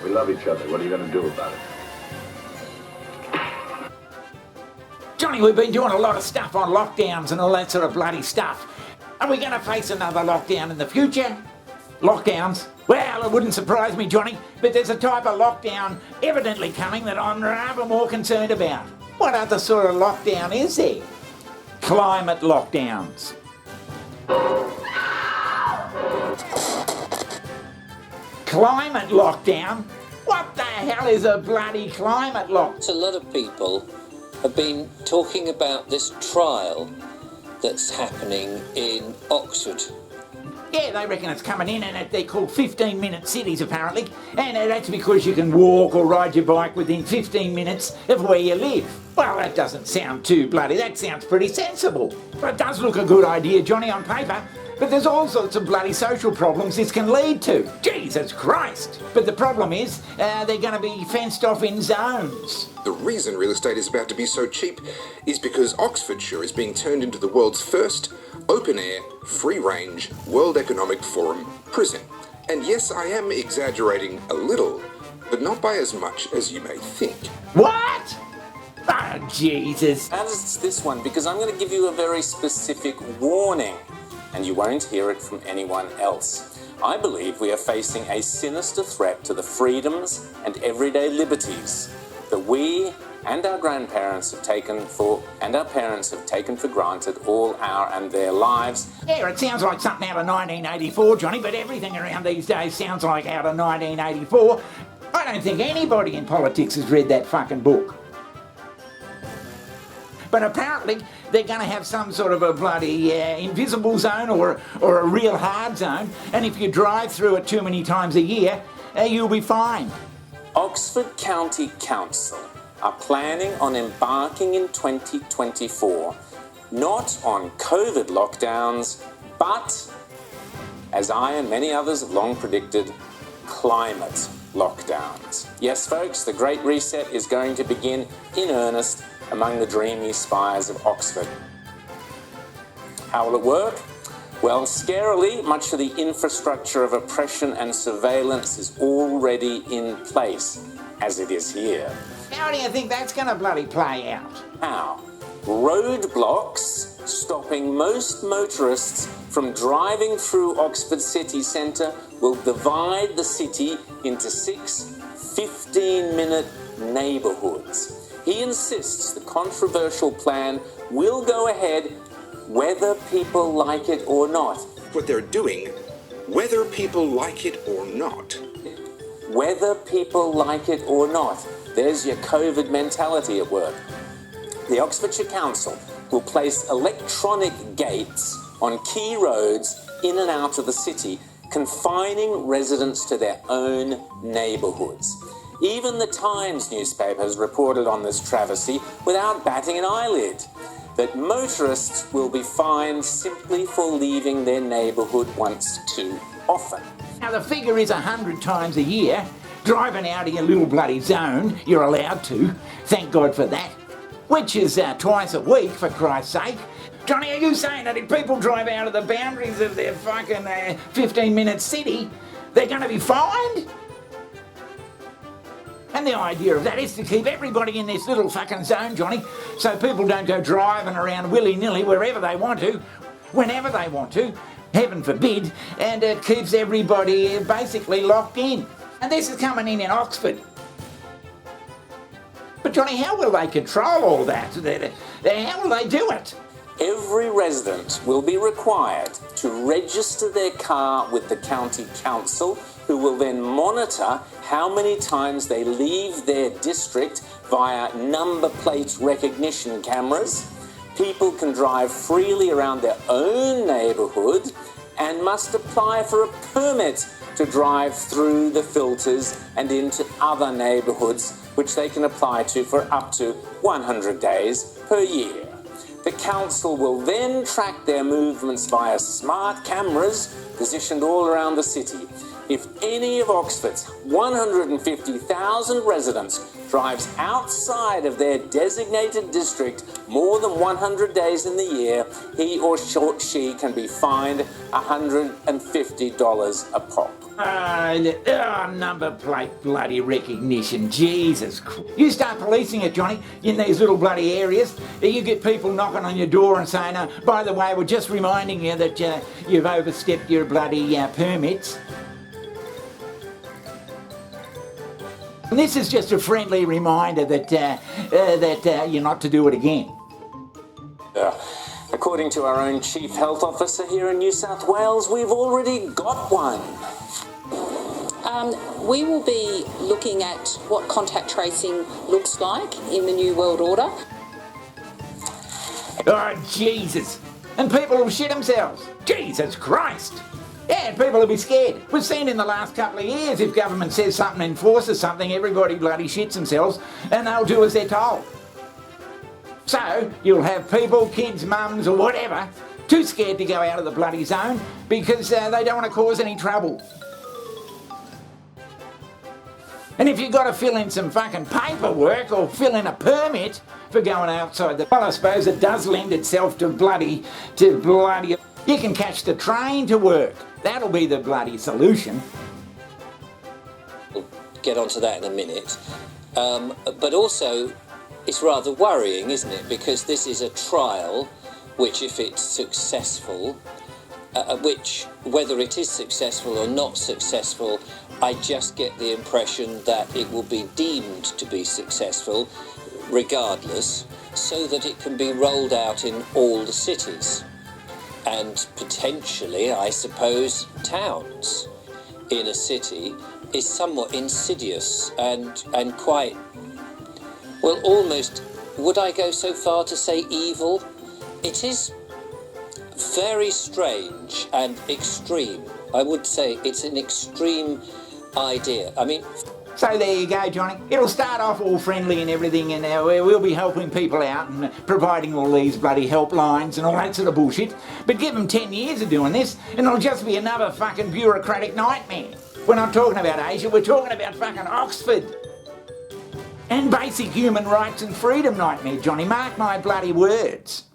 We love each other. What are you going to do about it? Johnny, we've been doing a lot of stuff on lockdowns and all that sort of bloody stuff. Are we going to face another lockdown in the future? Lockdowns? Well, it wouldn't surprise me, Johnny, but there's a type of lockdown evidently coming that I'm rather more concerned about. What other sort of lockdown is there? Climate lockdowns. Climate lockdown? What the hell is a bloody climate lockdown? A lot of people have been talking about this trial that's happening in Oxford. Yeah, they reckon it's coming in, and they're called 15-minute cities, apparently. And that's because you can walk or ride your bike within 15 minutes of where you live. Well, that doesn't sound too bloody. That sounds pretty sensible. But it does look a good idea, Johnny, on paper. But there's all sorts of bloody social problems this can lead to. Jesus Christ! But the problem is, they're going to be fenced off in zones. The reason real estate is about to be so cheap is because Oxfordshire is being turned into the world's first open-air, free-range, World Economic Forum prison. And yes, I am exaggerating a little, but not by as much as you may think. What? Oh, Jesus. How does this one? Because I'm going to give you a very specific warning, and you won't hear it from anyone else. I believe we are facing a sinister threat to the freedoms and everyday liberties that we and our grandparents have taken for, and our parents have taken for granted all our and their lives. Yeah, it sounds like something out of 1984, Johnny, but everything around these days sounds like out of 1984. I don't think anybody in politics has read that fucking book. But apparently they're going to have some sort of a bloody invisible zone or a real hard zone, and if you drive through it too many times a year, you'll be fine. Oxford County Council are planning on embarking in 2024 not on COVID lockdowns, but, as I and many others have long predicted, climate lockdowns. Yes, folks, the Great Reset is going to begin in earnest among the dreamy spires of Oxford. How will it work? Well, scarily, much of the infrastructure of oppression and surveillance is already in place, as it is here. How do you think that's going to bloody play out? How? Roadblocks stopping most motorists from driving through Oxford city centre will divide the city into 6 15-minute neighbourhoods. He insists the controversial plan will go ahead whether people like it or not. What they're doing, whether people like it or not. Whether people like it or not. There's your COVID mentality at work. The Oxfordshire Council will place electronic gates on key roads in and out of the city, confining residents to their own neighbourhoods. Even the Times newspaper has reported on this travesty without batting an eyelid, that motorists will be fined simply for leaving their neighbourhood once too often. Now, the figure is 100 times a year. Driving out of your little bloody zone, you're allowed to. Thank God for that. Which is twice a week, for Christ's sake. Johnny, are you saying that if people drive out of the boundaries of their fucking 15-minute city, they're going to be fined? And the idea of that is to keep everybody in this little fucking zone, Johnny, so people don't go driving around willy-nilly wherever they want to, whenever they want to, heaven forbid, and it keeps everybody basically locked in. And this is coming in Oxford. But Johnny, how will they control all that? How will they do it? Every resident will be required to register their car with the county council, who will then monitor how many times they leave their district via number plate recognition cameras. People can drive freely around their own neighbourhood and must apply for a permit to drive through the filters and into other neighbourhoods, which they can apply to for up to 100 days per year. The council will then track their movements via smart cameras positioned all around the city. If any of Oxford's 150,000 residents drives outside of their designated district more than 100 days in the year, he or she can be fined $150 a pop. Number plate bloody recognition, Jesus Christ. You start policing it, Johnny, in these little bloody areas. You get people knocking on your door and saying, by the way, we're just reminding you that you've overstepped your bloody permits. And this is just a friendly reminder that you're not to do it again. According to our own Chief Health Officer here in New South Wales, we've already got one. We will be looking at what contact tracing looks like in the New World Order. Oh, Jesus. And people will shit themselves. Jesus Christ. Yeah, people will be scared. We've seen in the last couple of years, if government says something, enforces something, everybody bloody shits themselves and they'll do as they're told. So, you'll have people, kids, mums or whatever, too scared to go out of the bloody zone because they don't want to cause any trouble. And if you've got to fill in some fucking paperwork or fill in a permit for going outside well, I suppose it does lend itself to bloody... You can catch the train to work. That'll be the bloody solution. We'll get onto that in a minute. But also, it's rather worrying, isn't it? Because this is a trial which, if it's successful, which, whether it is successful or not successful, I just get the impression that it will be deemed to be successful regardless, so that it can be rolled out in all the cities and potentially, I suppose, towns. In a city is somewhat insidious and quite, well, almost, would I go so far to say evil? It is very strange and extreme. I would say it's an extreme idea. I mean... So there you go, Johnny. It'll start off all friendly and everything, and we'll be helping people out and providing all these bloody helplines and all that sort of bullshit. But give them 10 years of doing this, and it'll just be another fucking bureaucratic nightmare. We're not talking about Asia, we're talking about fucking Oxford. And basic human rights and freedom nightmare, Johnny. Mark my bloody words.